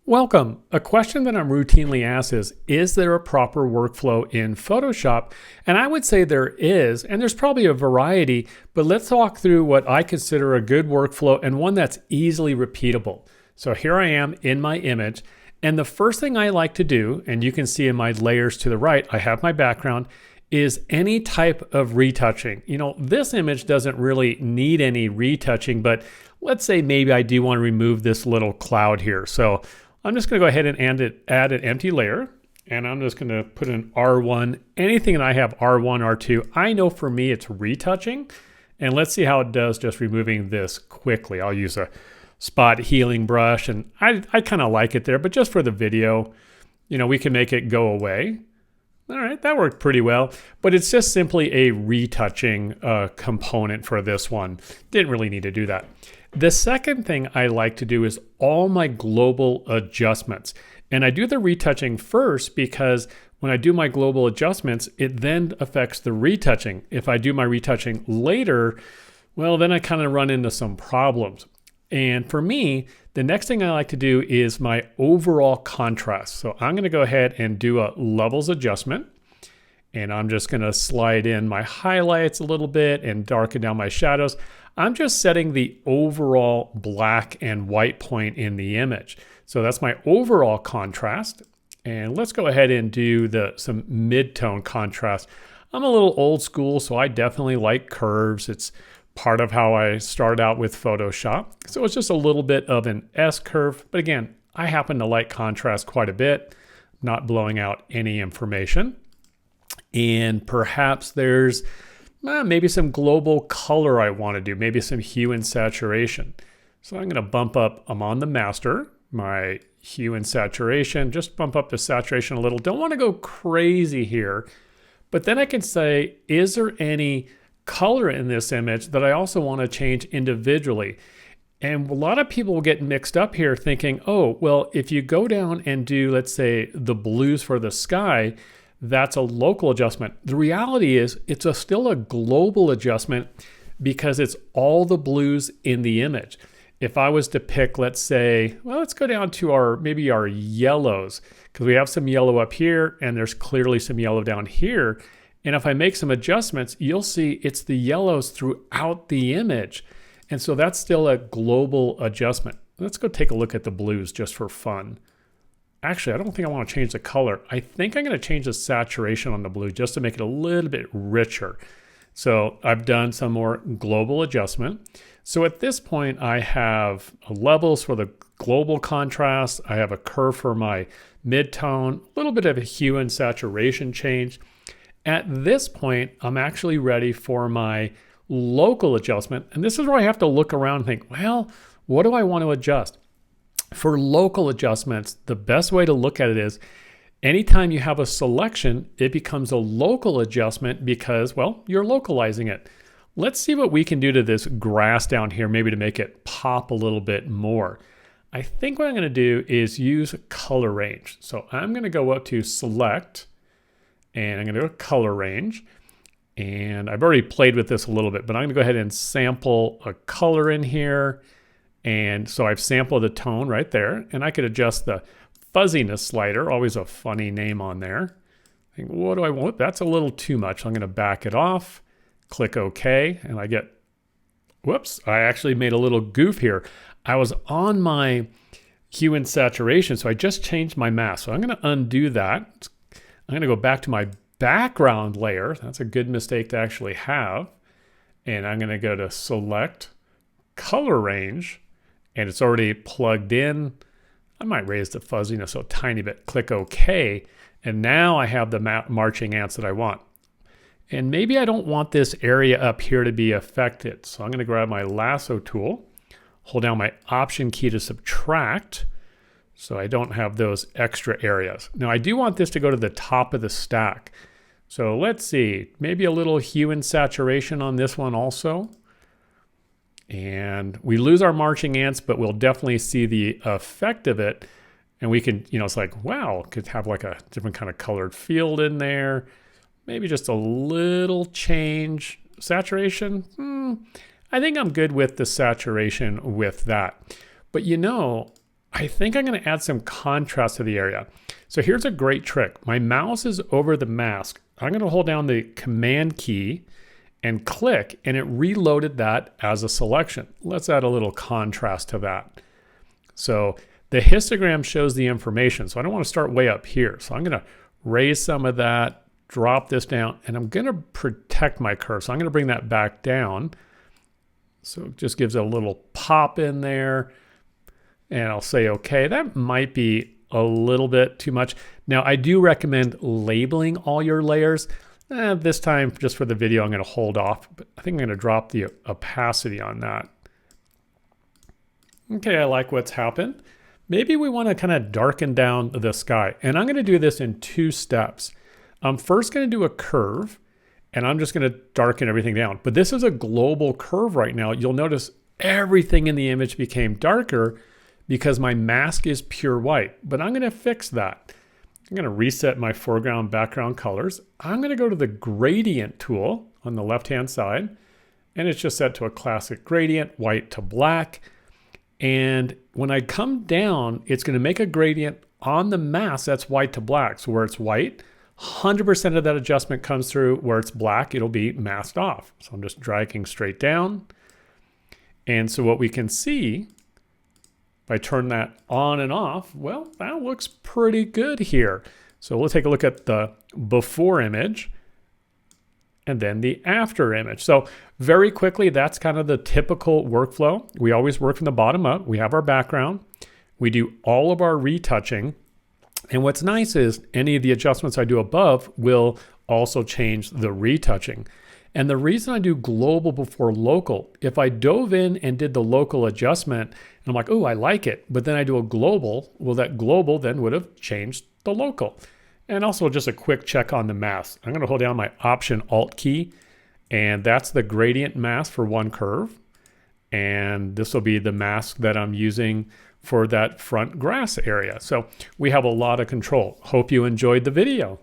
Welcome. A question that I'm routinely asked is there a proper workflow in Photoshop? And I would say there is, and there's probably a variety, but let's talk through what I consider a good workflow and one that's easily repeatable. So here I am in my image, and the first thing I like to do, and you can see in my layers to the right, I have my background, is any type of retouching. This image doesn't really need any retouching, but let's say maybe I do want to remove this little cloud here. So I'm just going to go ahead and add an empty layer, and I'm just going to put an R1. Anything that I have R1, R2, I know for me it's retouching. And let's see how it does just removing this quickly. I'll use a spot healing brush, and I kind of like it there, but just for the video, we can make it go away. All right, that worked pretty well, but it's just simply a retouching component for this one. Didn't really need to do that. The second thing I like to do is all my global adjustments. And I do the retouching first because when I do my global adjustments, it then affects the retouching. If I do my retouching later, well, then I kind of run into some problems. And for me, the next thing I like to do is my overall contrast. So I'm going to go ahead and do a levels adjustment. And I'm just going to slide in my highlights a little bit and darken down my shadows. I'm just setting the overall black and white point in the image. So that's my overall contrast. And let's go ahead and do some mid-tone contrast. I'm a little old school, so I definitely like curves. It's part of how I started out with Photoshop. So it's just a little bit of an S curve. But again, I happen to like contrast quite a bit, not blowing out any information. And perhaps there's maybe some global color I want to do, maybe some hue and saturation. So I'm going to bump up, I'm on the master, my hue and saturation, just bump up the saturation a little. Don't want to go crazy here, but then I can say, is there any color in this image that I also want to change individually? And a lot of people will get mixed up here thinking, oh, well, if you go down and do, let's say, the blues for the sky, that's a local adjustment. The reality is it's still a global adjustment because it's all the blues in the image. If I was to pick, let's say, well, let's go down to maybe our yellows, because we have some yellow up here and there's clearly some yellow down here. And if I make some adjustments, you'll see it's the yellows throughout the image. And so that's still a global adjustment. Let's go take a look at the blues just for fun. Actually, I don't think I want to change the color. I think I'm going to change the saturation on the blue just to make it a little bit richer. So I've done some more global adjustment. So at this point, I have levels for the global contrast. I have a curve for my mid-tone, a little bit of a hue and saturation change. At this point, I'm actually ready for my local adjustment. And this is where I have to look around and think, well, what do I want to adjust? For local adjustments, the best way to look at it is anytime you have a selection, it becomes a local adjustment because, well, you're localizing it. Let's see what we can do to this grass down here, maybe to make it pop a little bit more. I think what I'm going to do is use color range. So I'm going to go up to select, and I'm going to do a color range. And I've already played with this a little bit, but I'm going to go ahead and sample a color in here. And so I've sampled the tone right there, and I could adjust the fuzziness slider, always a funny name on there. I think, what do I want? That's a little too much. I'm going to back it off, click OK, and I get, whoops, I actually made a little goof here. I was on my hue and saturation, so I just changed my mask. So I'm going to undo that. I'm going to go back to my background layer. That's a good mistake to actually have. And I'm going to go to select, color range, and it's already plugged in. I might raise the fuzziness a tiny bit, click OK, and now I have the marching ants that I want. And maybe I don't want this area up here to be affected. So I'm going to grab my lasso tool, hold down my Option key to subtract, so I don't have those extra areas. Now I do want this to go to the top of the stack. So let's see, maybe a little hue and saturation on this one also. And we lose our marching ants, but we'll definitely see the effect of it. And we can, it's like, wow, could have like a different kind of colored field in there. Maybe just a little change. Saturation, I think I'm good with the saturation with that. But I think I'm going to add some contrast to the area. So here's a great trick. My mouse is over the mask. I'm going to hold down the Command key and click, and it reloaded that as a selection. Let's add a little contrast to that. So the histogram shows the information, so I don't want to start way up here. So I'm going to raise some of that, drop this down, and I'm going to protect my curve. So I'm going to bring that back down. So it just gives it a little pop in there. And I'll say, okay, that might be a little bit too much. Now, I do recommend labeling all your layers. This time, just for the video, I'm going to hold off. But I think I'm going to drop the opacity on that. Okay, I like what's happened. Maybe we want to kind of darken down the sky. And I'm going to do this in 2 steps. I'm first going to do a curve, and I'm just going to darken everything down. But this is a global curve right now. You'll notice everything in the image became darker because my mask is pure white. But I'm going to fix that. I'm going to reset my foreground background colors. I'm going to go to the gradient tool on the left-hand side, and it's just set to a classic gradient, white to black. And when I come down, it's going to make a gradient on the mask that's white to black. So where it's white, 100% of that adjustment comes through. Where it's black, it'll be masked off. So I'm just dragging straight down. And so what we can see, if I turn that on and off, well, that looks pretty good here. So we'll take a look at the before image and then the after image. So very quickly, that's kind of the typical workflow. We always work from the bottom up. We have our background. We do all of our retouching. And what's nice is any of the adjustments I do above will also change the retouching. And the reason I do global before local, if I dove in and did the local adjustment, and I'm like, oh, I like it, but then I do a global, well, that global then would have changed the local. And also just a quick check on the mask. I'm going to hold down my Option Alt key, and that's the gradient mask for one curve. And this will be the mask that I'm using for that front grass area. So we have a lot of control. Hope you enjoyed the video.